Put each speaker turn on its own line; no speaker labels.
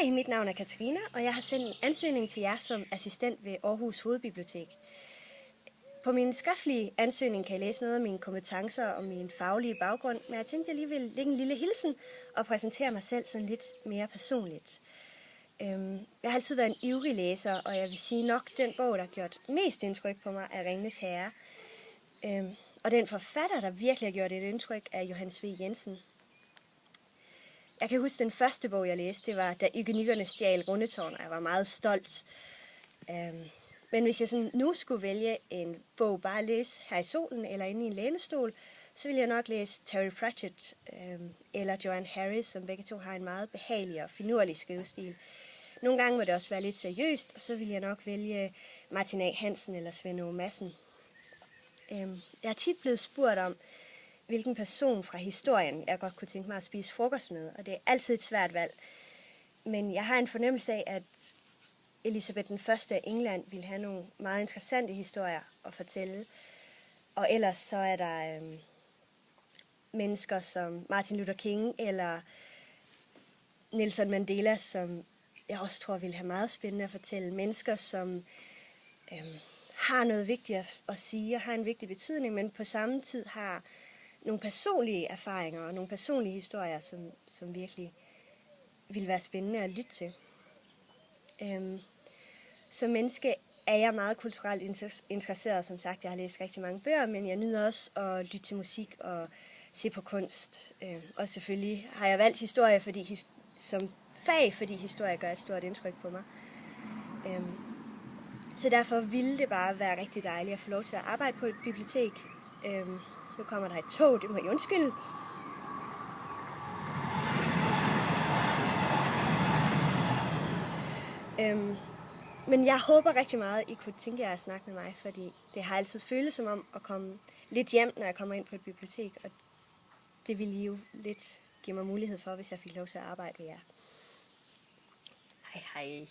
Hej, mit navn er Katarina, og jeg har sendt en ansøgning til jer som assistent ved Aarhus Hovedbibliotek. På min skriftlige ansøgning kan I læse noget af mine kompetencer og min faglige baggrund, men jeg tænkte, at jeg lige vil lægge en lille hilsen og præsentere mig selv sådan lidt mere personligt. Jeg har altid været en ivrig læser, og jeg vil sige nok, den bog, der har gjort mest indtryk på mig, er Ringenes Herre. Og den forfatter, der virkelig har gjort et indtryk, er Johannes V. Jensen. Jeg kan huske, den første bog, jeg læste, det var Da eugenikkerne stjal Rundetårn, og jeg var meget stolt. Men hvis jeg sådan nu skulle vælge en bog bare at læse her i solen eller inde i en lænestol, så ville jeg nok læse Terry Pratchett eller Joanne Harris, som begge to har en meget behagelig og finurlig skrivestil. Nogle gange må det også være lidt seriøst, og så ville jeg nok vælge Martin A. Hansen eller Svend Åge Madsen. Jeg er tit blevet spurgt om, hvilken person fra historien jeg godt kunne tænke mig at spise frokost med, og det er altid et svært valg. Men jeg har en fornemmelse af, at Elisabeth den Første af England ville have nogle meget interessante historier at fortælle. Og ellers så er der mennesker som Martin Luther King eller Nelson Mandela, som jeg også tror ville have meget spændende at fortælle. Mennesker, som har noget vigtigt at sige og har en vigtig betydning, men på samme tid har nogle personlige erfaringer og nogle personlige historier, som virkelig ville være spændende at lytte til. Som menneske er jeg meget kulturelt interesseret, som sagt. Jeg har læst rigtig mange bøger, men jeg nyder også at lytte til musik og se på kunst. Og selvfølgelig har jeg valgt historie som fag, fordi historie gør et stort indtryk på mig. Så derfor ville det bare være rigtig dejligt at få lov til at arbejde på et bibliotek. Nu kommer der et tog, det må I undskylde. Men jeg håber rigtig meget, I kunne tænke jer at snakke med mig, fordi det har altid føles som om at komme lidt hjem, når jeg kommer ind på et bibliotek, og det ville I jo lidt give mig mulighed for, hvis jeg fik lov til at arbejde ved jer. Hej hej.